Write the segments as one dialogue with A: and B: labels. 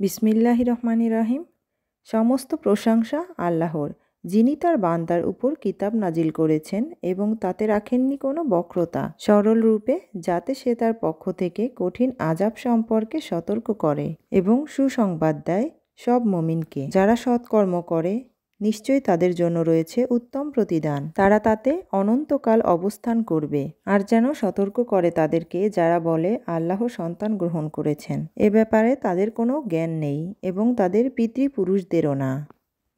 A: বিসমিল্লাহির রহমানির রহিম। সমস্ত প্রশংসা আল্লাহর, যিনি তার বান্দার উপর কিতাব নাজিল করেছেন এবং তাতে রাখেননি কোনো বক্রতা, সরল রূপে, যাতে সে তার পক্ষ থেকে কঠিন আযাব সম্পর্কে সতর্ক করে এবং সুসংবাদ দেয় সব মুমিনকে। যারা সৎকর্ম করে নিশ্চয়ই তাদের জন্য রয়েছে উত্তম প্রতিদান, তারা তাতে অনন্তকাল অবস্থান করবে। আর যেন সতর্ক করে তাদেরকে যারা বলে আল্লাহ সন্তান গ্রহণ করেছেন। এ ব্যাপারে তাদের কোনো জ্ঞান নেই এবং তাদের পিতৃপুরুষদেরও না।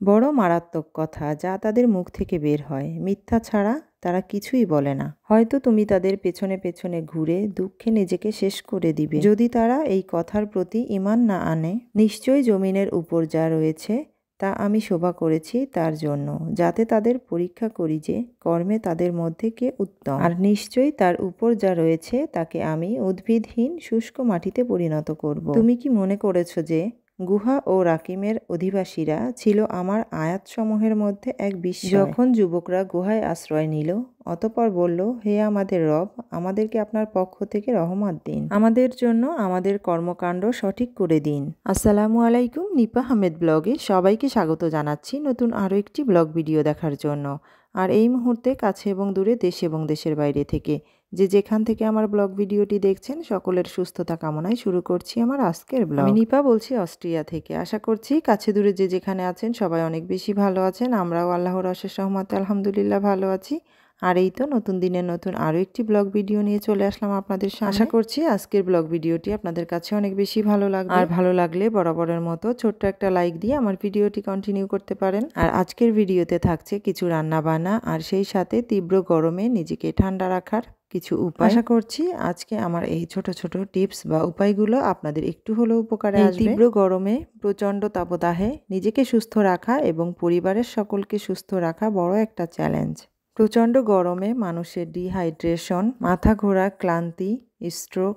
A: বড় মারাত্মক কথা যা তাদের মুখ থেকে বের হয়, মিথ্যা ছাড়া তারা কিছুই বলে না। হয়তো তুমি তাদের পেছনে পেছনে ঘুরে দুঃখে নিজেকে শেষ করে দিবে যদি তারা এই কথার প্রতি ঈমান না আনে। নিশ্চয়ই জমিনের উপর যা রয়েছে তা আমি শোভা করেছি তার জন্য, যাতে তাদের পরীক্ষা করি যে কর্মে তাদের মধ্যে কে উত্তম। আর নিশ্চয়ই তার উপর যা রয়েছে তাকে আমি উদ্ভিদহীন শুষ্ক মাটিতে পরিণত করব। তুমি কি মনে করেছ যে গুহা ও রাকিমের অধিবাসীরা ছিল আমার আয়াতসমূহের মধ্যে এক বিস্ময়? যখন যুবকরা গুহায় আশ্রয় নিল, অতঃপর বলল, হে আমাদের রব, আমাদেরকে আপনার পক্ষ থেকে রহমত দিন, আমাদের জন্য আমাদের কর্মকাণ্ড সঠিক করে দিন। আসসালামু আলাইকুম, নিপা আহমেদ ব্লগে সবাইকে স্বাগত জানাচ্ছি নতুন আরও একটি ব্লগ ভিডিও দেখার জন্য। আর এই মুহূর্তে কাছে এবং দূরে, দেশ এবং দেশের বাইরে থেকে যে যেখান থেকে আমার ব্লগ ভিডিওটি দেখছেন, সকলের সুস্থতা কামনায় শুরু করছি আমার আজকের ব্লগ। আমি নিপা বলছি অস্ট্রিয়া থেকে। আশা করছি কাছে দূরে যে যেখানে আছেন সবাই অনেক বেশি ভালো আছেন। আমরাও আল্লাহর অশেষ রহমতে আলহামদুলিল্লাহ ভালো আছি। আর এই তো নতুন দিনের নতুন আরও একটি ব্লগ ভিডিও নিয়ে চলে আসলাম আপনাদের সামনে। আশা করছি আজকের ব্লগ ভিডিওটি আপনাদের কাছে অনেক বেশি ভালো লাগবে। আর ভালো লাগলে বরাবরের মতো ছোট্ট একটা লাইক দিয়ে আমার ভিডিওটি কন্টিনিউ করতে পারেন। আর আজকের ভিডিওতে থাকছে কিছু রান্না বান্না আর সেই সাথে তীব্র গরমে নিজেকে ঠান্ডা রাখার কিছু উপায়। আশা করছি আজকে আমার এই ছোট ছোট টিপস বা উপায়গুলো আপনাদের একটু হলেও উপকারে আসবে। তীব্র গরমে প্রচণ্ড তাপদাহে নিজেকে সুস্থ রাখা এবং পরিবারের সকলকে সুস্থ রাখা বড় একটা চ্যালেঞ্জ। প্রচণ্ড গরমে মানুষের ডিহাইড্রেশন, মাথা ঘোরা, ক্লান্তি, স্ট্রোক,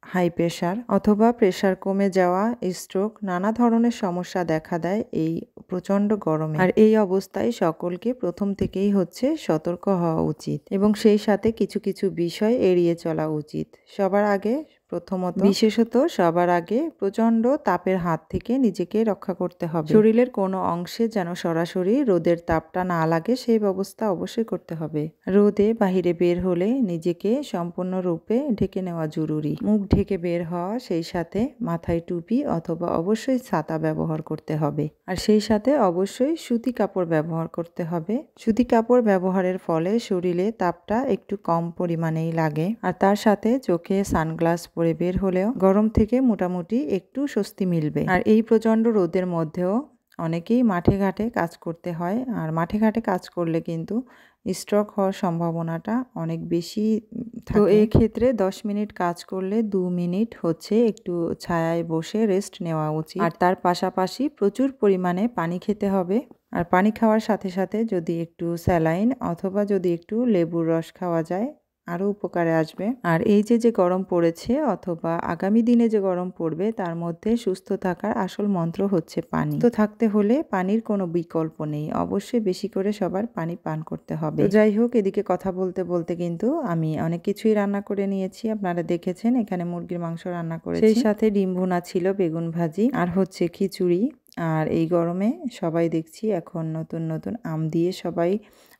A: হাই প্রেশার অথবা প্রেশার কমে যাওয়া, স্ট্রোক, নানা ধরনের সমস্যা দেখা দেয় এই প্রচণ্ড গরমে। আর এই অবস্থায় সকলকে প্রথম থেকেই হচ্ছে সতর্ক হওয়া উচিত এবং সেই সাথে কিছু কিছু বিষয় এড়িয়ে চলা উচিত। বিশেষত সবার আগে প্রচণ্ড তাপের হাত থেকে নিজেকে রক্ষা করতে হবে। শরীরের কোনো অংশে যেন সরাসরি রোদের তাপটা না লাগে সেই ব্যবস্থা অবশ্যই করতে হবে। রোদে বাহিরে বের হলে নিজেকে সম্পূর্ণরূপে ঢেকে নেওয়া জরুরি। মুখ ঢেকে বের হওয়া, সেই সাথে মাথায় টুপি অথবা অবশ্যই ছাতা ব্যবহার করতে হবে। আর সেই সাথে অবশ্যই সুতি কাপড় ব্যবহার করতে হবে। সুতি কাপড় ব্যবহারের ফলে শরীরে তাপটা একটু কম পরিমাণেই লাগে। আর তার সাথে চোখে সানগ্লাস পরে বের হলেও গরম থেকে মোটামুটি একটু স্বস্তি মিলবে। আর এই প্রচণ্ড রোদের মধ্যেও অনেকেই মাঠে ঘাটে কাজ করতে হয়। আর মাঠে ঘাটে কাজ করলে কিন্তু স্ট্রোক হওয়ার সম্ভাবনাটা অনেক বেশি থাকে। তো এই ক্ষেত্রে 10 মিনিট কাজ করলে 2 মিনিট হচ্ছে একটু ছায়ায় বসে রেস্ট নেওয়া উচিত। আর তার পাশাপাশি প্রচুর পরিমাণে পানি খেতে হবে। আর পানি খাওয়ার সাথে সাথে যদি একটু স্যালাইন অথবা যদি একটু লেবুর রস খাওয়া যায় আরও উপকারে আসবে। আর এই যে গরম পড়েছে অথবা আগামী দিনে যে গরম পড়বে তার মধ্যে সুস্থ থাকার আসল মন্ত্র হচ্ছে পানি। তো থাকতে হলে পানির কোনো বিকল্প নেই, অবশ্যই বেশি করে সবার পানি পান করতে হবে। তো যাই হোক, এদিকে কথা বলতে বলতে কিন্তু আমি অনেক কিছুই রান্না করে নিয়েছি। আপনারা দেখেছেন এখানে মুরগির মাংস রান্না করেছি, সেই সাথে ডিম ভুনা ছিল, বেগুন ভাজি আর হচ্ছে খিচুড়ি। আর এই গরমে সবাই দেখছি এখন নতুন নতুন আম দিয়ে সবাই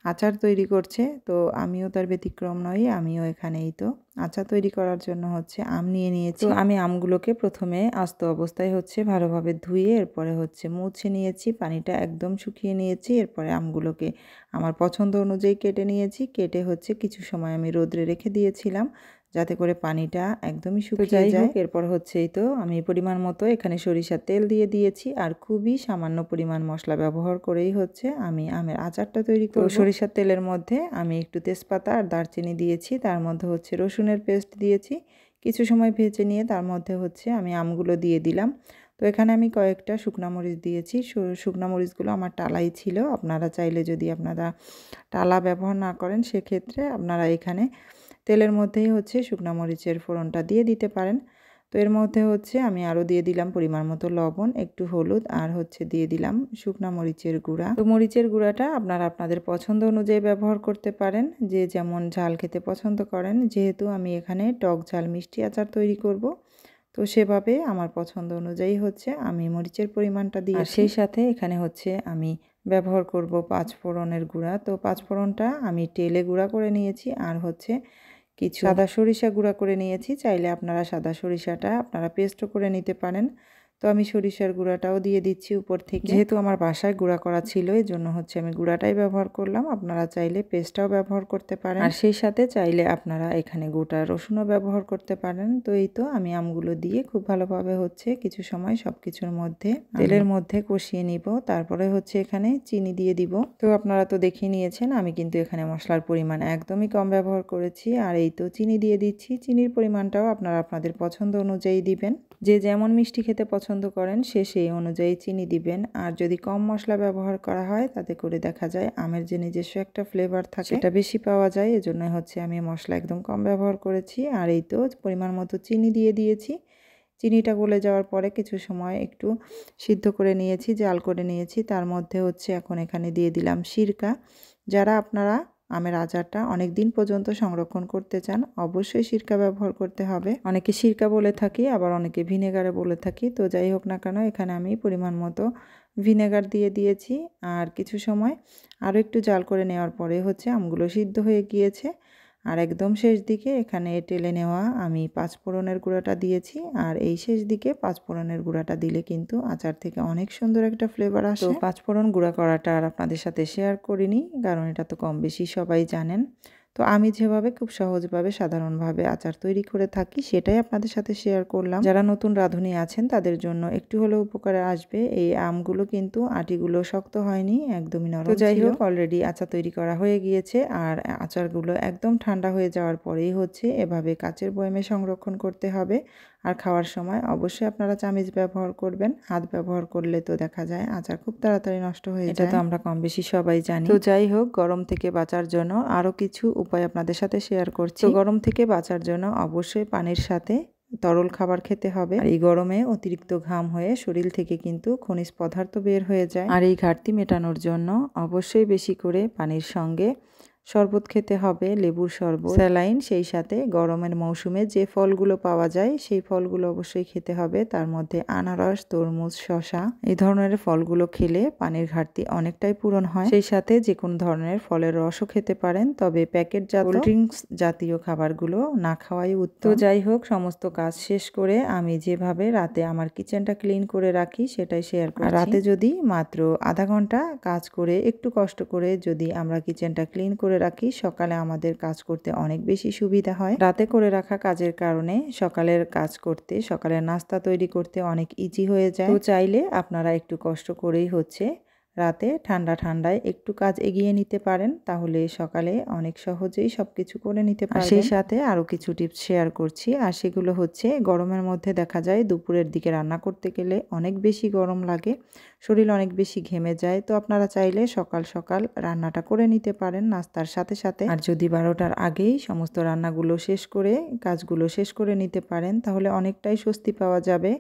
A: আচার তৈরি করছে। তো আমিও তার ব্যতিক্রম নই, আমিও এখানেই তো আচার তৈরি করার জন্য হচ্ছে আম নিয়ে নিয়েছি। তো আমি আমগুলোকে প্রথমে আস্ত অবস্থায় হচ্ছে ভালোভাবে ধুয়ে এরপরে হচ্ছে মুছে নিয়েছি, পানিটা একদম শুকিয়ে নিয়েছি। এরপরে আমগুলোকে আমার পছন্দ অনুযায়ী কেটে নিয়েছি। কেটে হচ্ছে কিছু সময় আমি রোদ্রে রেখে দিয়েছিলাম যাতে করে পানিটা একদমই শুকিয়ে যায়। এরপর হচ্ছে এই তো আমি পরিমাণ মতো এখানে সরিষার তেল দিয়ে দিয়েছি আর খুবই সামান্য পরিমাণ মশলা ব্যবহার করেই হচ্ছে আমি আমের আচারটা তৈরি করব। সরিষার তেলের মধ্যে আমি একটু তেজপাতা আর দারচিনি দিয়েছি, তার মধ্যে হচ্ছে রসুনের পেস্ট দিয়েছি। কিছু সময় ভেজে নিয়ে তার মধ্যে হচ্ছে আমি আমগুলো দিয়ে দিলাম। তো এখানে আমি কয়েকটা শুকনা মরিচ দিয়েছি। শুকনা মরিচগুলো আমার টালাই ছিল। আপনারা চাইলে যদি আপনারা টালা ব্যবহার না করেন সেক্ষেত্রে আপনারা এখানে তেলের মধ্যেই হচ্ছে শুকনা মরিচের ফোড়নটা দিয়ে দিতে পারেন। তো এর মধ্যে হচ্ছে আমি আরও দিয়ে দিলাম পরিমাণ মতো লবণ, একটু হলুদ আর হচ্ছে দিয়ে দিলাম শুকনা মরিচের গুঁড়া। তো মরিচের গুঁড়াটা আপনারা আপনাদের পছন্দ অনুযায়ী ব্যবহার করতে পারেন, যে যেমন ঝাল খেতে পছন্দ করেন। যেহেতু আমি এখানে টক ঝাল মিষ্টি আচার তৈরি করব, তো তো সেভাবে আমার পছন্দ অনুযায়ী হচ্ছে আমি মরিচের পরিমাণটা দিয়ে, সেই সাথে এখানে হচ্ছে আমি ব্যবহার করব 5 ফোড়নের গুঁড়া। তো 5 ফোড়নটা আমি তেলে গুঁড়া করে নিয়েছি, আর হচ্ছে কিছু সাদা সরিষা গুঁড়া করে নিয়েছি। চাইলে আপনারা সাদা সরিষাটা আপনারা পেস্টও করে নিতে পারেন। তো আমি সরিষার গুঁড়াটাও দিয়ে দিচ্ছি উপর থেকে, যেহেতু আমার বাসায় গুঁড়া করা ছিল এই জন্য হচ্ছে আমি গুঁড়াটাই ব্যবহার করলাম। আপনারা চাইলে পেস্টটাও ব্যবহার করতে পারেন, আর সেই সাথে চাইলে আপনারা এখানে গোটা রসুনও ব্যবহার করতে পারেন। তো এই তো আমি আমগুলো দিয়ে খুব ভালোভাবে হচ্ছে কিছু সময় সব কিছুর মধ্যে তেলের মধ্যে কষিয়ে নিব। তারপরে হচ্ছে এখানে চিনি দিয়ে দিব। তো আপনারা তো দেখে নিয়েছেন আমি কিন্তু এখানে মশলার পরিমাণ একদমই কম ব্যবহার করেছি। আর এই তো চিনি দিয়ে দিচ্ছি। চিনির পরিমাণটাও আপনারা আপনাদের পছন্দ অনুযায়ী দিবেন, যে যেমন মিষ্টি খেতে পছন্দ করেন সে সেই অনুযায়ী চিনি দিবেন। আর যদি কম মশলা ব্যবহার করা হয় তাতে করে দেখা যায় আমের যে নিজস্ব একটা ফ্লেভার থাকে সেটা বেশি পাওয়া যায়। এজন্য হচ্ছে আমি মশলা একদম কম ব্যবহার করেছি। আর এই তো পরিমাণ মতো চিনি দিয়ে দিয়েছি। চিনিটা গলে যাওয়ার পরে কিছু সময় একটু সিদ্ধ করে নিয়েছি, জাল করে নিয়েছি। তার মধ্যে হচ্ছে এখন এখানে দিয়ে দিলাম সিরকা। যারা আপনারা আমের আচারটা অনেক দিন পর্যন্ত সংরক্ষণ করতে চান অবশ্যই সিরকা ব্যবহার করতে হবে। অনেকে সিরকা বলে থাকি, আবার অনেকে ভিনেগারে বলে থাকি। তো যাই হোক না কেন এখানে আমি পরিমাণ মতো ভিনেগার দিয়ে দিয়েছি। আর কিছু সময় আরও একটু জাল করে নেওয়ার পরে হচ্ছে আমগুলো সিদ্ধ হয়ে গিয়েছে। আর একদম শেষ দিকে এখানে টেলে নেওয়া আমি 5 ফোড়নের গুঁড়াটা দিয়েছি। আর এই শেষ দিকে 5 ফোড়নের গুঁড়াটা দিলে কিন্তু আচার থেকে অনেক সুন্দর একটা ফ্লেভার আসে। তো 5 ফোড়ন গুঁড়া করাটা আর আপনাদের সাথে শেয়ার করিনি, কারণ এটা তো কম বেশি সবাই জানেন। তো আমি যেভাবে খুব সহজভাবে সাধারণভাবে আচার তৈরি করে থাকি সেটাই আপনাদের সাথে শেয়ার করলাম। যারা নতুন রাঁধুনি আছেন তাদের জন্য একটু হলেও উপকারে আসবে। এই আমগুলো কিন্তু আটিগুলো শক্ত হয়নি, একদমই নরম ছিল। তো যাই হোক অলরেডি আচার তৈরি করা হয়ে গিয়েছে। আর আচারগুলো একদম ঠান্ডা হয়ে যাওয়ার পরেই হচ্ছে এভাবে কাচের বয়ামে সংরক্ষণ করতে হবে। আর খাওয়ার সময় অবশ্যই আপনারা চামচ ব্যবহার করবেন। হাত ব্যবহার করলে তো দেখা যায় আচার খুব তাড়াতাড়ি নষ্ট হয়ে যায়, এটা তো আমরা কম বেশি সবাই জানি। তো যাই হোক গরম থেকে বাঁচার জন্য আরও কিছু উপায় আপনাদের সাথে শেয়ার করছি। তো গরম থেকে বাঁচার জন্য অবশ্যই পানির সাথে তরল খাবার খেতে হবে। আর এই গরমে অতিরিক্ত ঘাম হয়ে শরীর থেকে কিন্তু খনিজ পদার্থ বের হয়ে যায়। আর এই ঘাটতি মেটানোর জন্য অবশ্যই বেশি করে পানির সঙ্গে শরবত খেতে হবে, লেবুর শরবত, স্যালাইন। সেই সাথে গরমের মৌসুমে যে ফলগুলো পাওয়া যায় সেই ফলগুলো অবশ্যই খেতে হবে। তার মধ্যে আনারস, তরমুজ, শসা এই ধরনের ফলগুলো খেলে পানির ঘাটতি অনেকটাই পূরণ হয়। সেই সাথে যে কোনো ধরনের ফলের রসও খেতে পারেন, তবে প্যাকেটজাত কোল্ড ড্রিঙ্কস জাতীয় খাবারগুলো না খাওয়াই উত্তম। তো যাই হোক সমস্ত কাজ শেষ করে আমি যেভাবে রাতে আমার কিচেনটা ক্লিন করে রাখি সেটাই শেয়ার করছি। রাতে যদি মাত্র আধা ঘন্টা কাজ করে একটু কষ্ট করে যদি আমরা কিচেনটা ক্লিন করে রাখি সকালে আমাদের কাজ করতে অনেক বেশি সুবিধা হয়। রাতে করে রাখা কাজের কারণে সকালের কাজ করতে, সকালের নাস্তা তৈরি করতে অনেক ইজি হয়ে যায়। তো চাইলে আপনারা একটু কষ্ট করেই হচ্ছে রাতে ঠান্ডায় একটু কাজ এগিয়ে নিতে পারেন, তাহলে সকালে অনেক সহজেই সবকিছু করে নিতে পারবেন। সেই সাথে আরও কিছু টিপস শেয়ার করছি, আর সেগুলো হচ্ছে গরমের মধ্যে দেখা যায় দুপুরের দিকে রান্না করতে গেলে অনেক বেশি গরম লাগে, শরীর অনেক বেশি ঘেমে যায়। তো আপনারা চাইলে সকাল সকাল রান্নাটা করে নিতে পারেন নাস্তার সাথে সাথে। আর যদি 12টার আগেই সমস্ত রান্নাগুলো শেষ করে কাজগুলো শেষ করে নিতে পারেন তাহলে অনেকটাই স্বস্তি পাওয়া যাবে।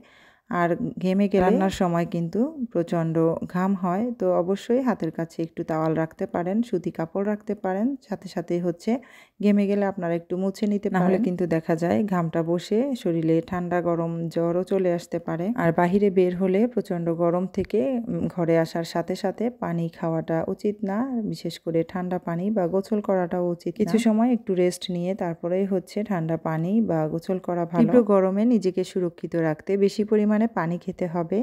A: আর ঘেমে গেলে রান্নার সময় কিন্তু প্রচণ্ড ঘাম হয়, তো অবশ্যই হাতের কাছে একটু তাওয়াল রাখতে পারেন, সুতি কাপড় রাখতে পারেন। সাথে সাথে হচ্ছে ঘেমে গেলে আপনারা একটু মুছে নিতে পারেন, নাহলে কিন্তু দেখা যায় ঘামটা বসে শরীরে ঠান্ডা গরম জ্বরও চলে আসতে পারে। আর বাহিরে বের হলে প্রচণ্ড গরম থেকে ঘরে আসার সাথে সাথে পানি খাওয়াটা উচিত না, বিশেষ করে ঠান্ডা পানি বা গোসল করাটাও উচিত। কিছু সময় একটু রেস্ট নিয়ে তারপরেই হচ্ছে ঠান্ডা পানি বা গোসল করা ভালো। তীব্র গরমে নিজেকে সুরক্ষিত রাখতে বেশি পরিমাণে পানি খেতে হবে।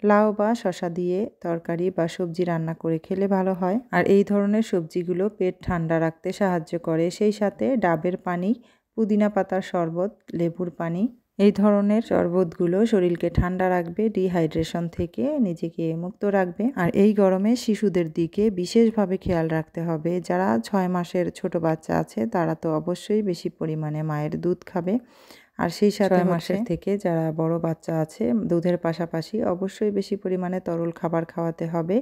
A: লাউ বা শসা দিয়ে তরকারি বা সবজি রান্না করে খেলে ভালো হয়। আর এই ধরনের সবজিগুলো পেট ঠান্ডা রাখতে সাহায্য করে। সেই সাথে ডাবের পানি, পুদিনা পাতার শরবত, লেবুর পানি এই ধরনের শরবতগুলো শরীরকে ঠান্ডা রাখবে, ডিহাইড্রেশন থেকে নিজেকে মুক্ত রাখবে। আর এই গরমে শিশুদের দিকে বিশেষভাবে খেয়াল রাখতে হবে। যারা 6 মাসের ছোট বাচ্চা আছে তারা তো অবশ্যই বেশি পরিমাণে মায়ের দুধ খাবে। আর সেই সাথে 6 মাসের থেকে যারা বড় বাচ্চা আছে দুধের পাশাপাশি অবশ্যই বেশি পরিমাণে তরল খাবার খাওয়াতে হবে।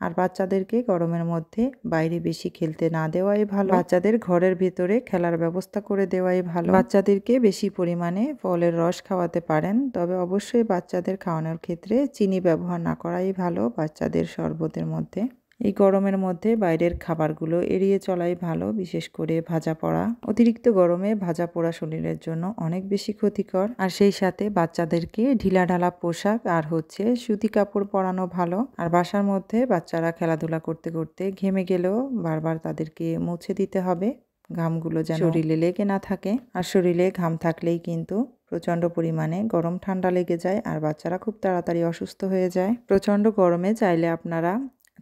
A: আর বাচ্চাদেরকে গরমের মধ্যে বাইরে বেশি খেলতে না দেওয়াই ভালো, বাচ্চাদের ঘরের ভেতরে খেলার ব্যবস্থা করে দেওয়াই ভালো। বাচ্চাদেরকে বেশি পরিমাণে ফলের রস খাওয়াতে পারেন, তবে অবশ্যই বাচ্চাদের খাওয়ানোর ক্ষেত্রে চিনি ব্যবহার না করাই ভালো বাচ্চাদের শরবতের মধ্যে। এই গরমের মধ্যে বাইরের খাবারগুলো এড়িয়ে চলাই ভালো, বিশেষ করে ভাজা পোড়া। অতিরিক্ত গরমে ভাজা পোড়া শরীরের জন্য অনেক বেশি ক্ষতিকর। আর সেই সাথে বাচ্চাদেরকে ঢিলাঢালা পোশাক আর সুতি কাপড় পরানো ভালো। আর বাসার মধ্যে বাচ্চারা খেলাধুলা করতে করতে ঘেমে গেলেও বারবার তাদেরকে মুছে দিতে হবে, ঘামগুলো যেন শরীরে লেগে না থাকে। আর শরীরে ঘাম থাকলেই কিন্তু প্রচণ্ড পরিমাণে গরম ঠান্ডা লেগে যায় আর বাচ্চারা খুব তাড়াতাড়ি অসুস্থ হয়ে যায়। প্রচণ্ড গরমে চাইলে আপনারা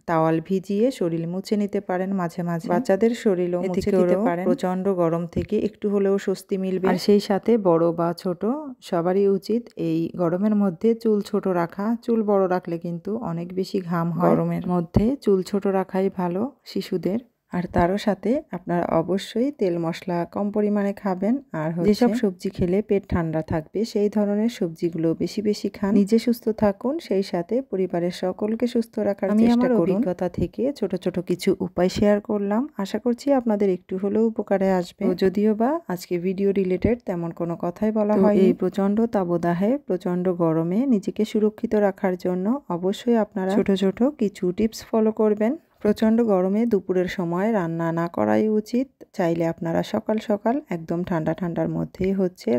A: টাওয়াল ভিজিয়ে শরীর মুছে নিতে পারেন মাঝে মাঝে। বাচ্চাদের শরীরও মুছে দিতে পারেন। প্রচণ্ড গরম থেকে একটু হলেও স্বস্তি মিলবে। আর সেই সাথে বড় বা ছোট সবারই উচিত এই গরমের মধ্যে চুল ছোট রাখা। চুল বড় রাখলে কিন্তু অনেক বেশি ঘাম হয়। গরমের মধ্যে চুল ছোট রাখাই ভালো শিশুদের। আর তারও সাথে আপনারা অবশ্যই তেল মশলা কম পরিমাণে খাবেন। আর যেসব সবজি খেলে পেট ঠান্ডা থাকবে সেই ধরনের সবজিগুলো বেশি বেশি খান। নিজে সুস্থ থাকুন, সেই সাথে পরিবারের সকলকে সুস্থ রাখার চেষ্টা করুন। আমি আমার অভিজ্ঞতা থেকে ছোট ছোট কিছু উপায় শেয়ার করলাম, আশা করছি আপনাদের একটু হলেও উপকারে আসবে। যদিও বা আজকে ভিডিও রিলেটেড তেমন কোনো কথাই বলা হয়। এই প্রচণ্ড তাপদাহে প্রচণ্ড গরমে নিজেকে সুরক্ষিত রাখার জন্য অবশ্যই আপনারা ছোট ছোট কিছু টিপস ফলো করবেন। প্রচণ্ড গরমে দুপুরের সময় রান্না না করাই উচিত। চাইলে আপনারা সকাল সকাল একদম ঠান্ডা ঠান্ডার মধ্যেই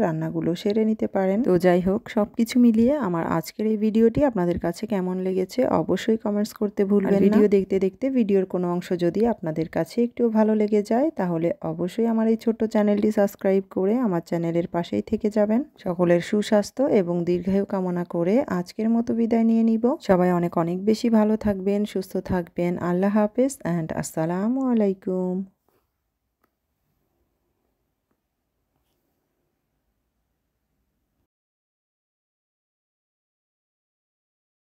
A: রান্নাগুলো সেরে নিতে পারেন। তো যাই হোক, সব কিছু মিলিয়ে আমার আজকের এই ভিডিওটি আপনাদের কাছে কেমন লেগেছে অবশ্যই কমেন্টস করতে ভুলবেন না। ভিডিও দেখতে দেখতে ভিডিওর কোনো অংশ যদি আপনাদের কাছে একটু ভালো লেগে যায় তাহলে অবশ্যই আমার এই ছোট্ট চ্যানেলটি সাবস্ক্রাইব করে আমার চ্যানেলের পাশেই থেকে যাবেন। সকলের সুস্বাস্থ্য এবং দীর্ঘায়ু কামনা করে আজকের মতো বিদায় নিয়ে নিব। সবাই অনেক অনেক বেশি ভালো থাকবেন, সুস্থ থাকবেন। আল্লাহ হাফেজ অ্যান্ড আসসালামু আলাইকুম।